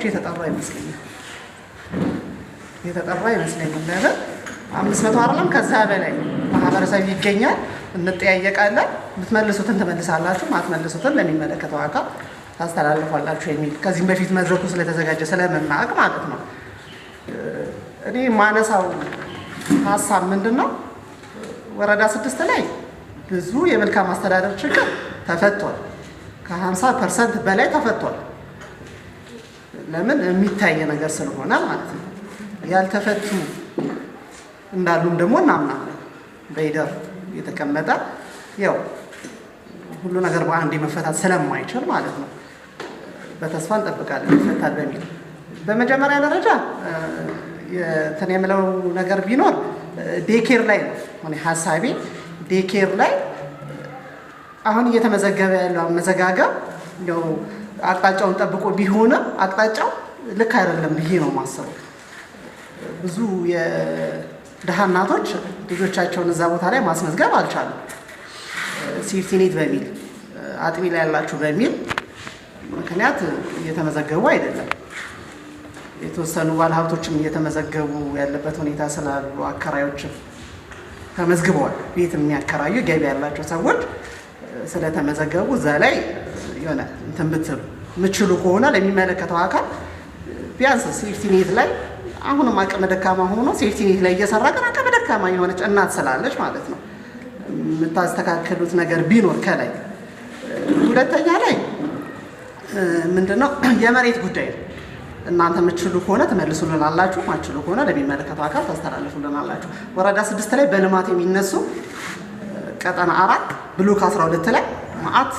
የተጠራ ይመስለኛል። ለምን 500 አይደለም ከዛ በላይ ማህበረሰብ ይገኛል። እንጠያየቃለን። የምትመልሱትን ትመልሳላችሁ፣ ማትመልሱትን ለሚመለከተው አካል ታስተላልፋላችሁ የሚል ከዚህም በፊት መድረኩ ስለተዘጋጀ ስለምናውቅ ማለት ነው። እኔ ማነሳው ሀሳብ ምንድነው? ወረዳ 6 ላይ ብዙ የመልካም አስተዳደር ችግር ተፈቷል። ከ50% በላይ ተፈቷል። ለምን የሚታይ ነገር ስለሆነ ማለት ነው። ያልተፈቱ እንዳሉም ደግሞ እናምናለን። በይደር የተቀመጠ ያው ሁሉ ነገር በአንድ መፈታት ስለማይችል ማለት ነው። በተስፋ እንጠብቃለን ይፈታል በሚል በመጀመሪያ ደረጃ እንትን የምለው ነገር ቢኖር ዴኬር ላይ ነው። እኔ ሀሳቤ ዴኬር ላይ አሁን እየተመዘገበ ያለው አመዘጋገብ ያው አቅጣጫውን ጠብቆ ቢሆንም አቅጣጫው ልክ አይደለም ብዬ ነው የማስበው። ብዙ የድሃ እናቶች ልጆቻቸውን እዛ ቦታ ላይ ማስመዝገብ አልቻሉም። ሴፍቲኔት በሚል አጥቢ ላይ ያላችሁ በሚል ምክንያት እየተመዘገቡ አይደለም። የተወሰኑ ባለሀብቶችም እየተመዘገቡ ያለበት ሁኔታ ስላሉ አከራዮችም ተመዝግበዋል። ቤት የሚያከራዩ ገቢ ያላቸው ሰዎች ስለተመዘገቡ እዛ ላይ የሆነ እንትን ብትሉ ምችሉ ከሆነ ለሚመለከተው አካል ቢያንስ ሴፍቲኔት ላይ አሁንም አቅመ ደካማ ሆኖ ሴፍቲኔት ላይ እየሰራ ግን አቅመ ደካማ የሆነች እናት ስላለች ማለት ነው የምታስተካከሉት ነገር ቢኖር ከላይ። ሁለተኛ ላይ ምንድነው የመሬት ጉዳይ ነው። እናንተ የምትችሉ ከሆነ ትመልሱልናላችሁ፣ ማትችሉ ከሆነ ለሚመለከተው አካል ታስተላልፉልናላችሁ። ወረዳ 6 ላይ በልማት የሚነሱ ቀጠና 4 ብሎክ 12 ላይ ማአት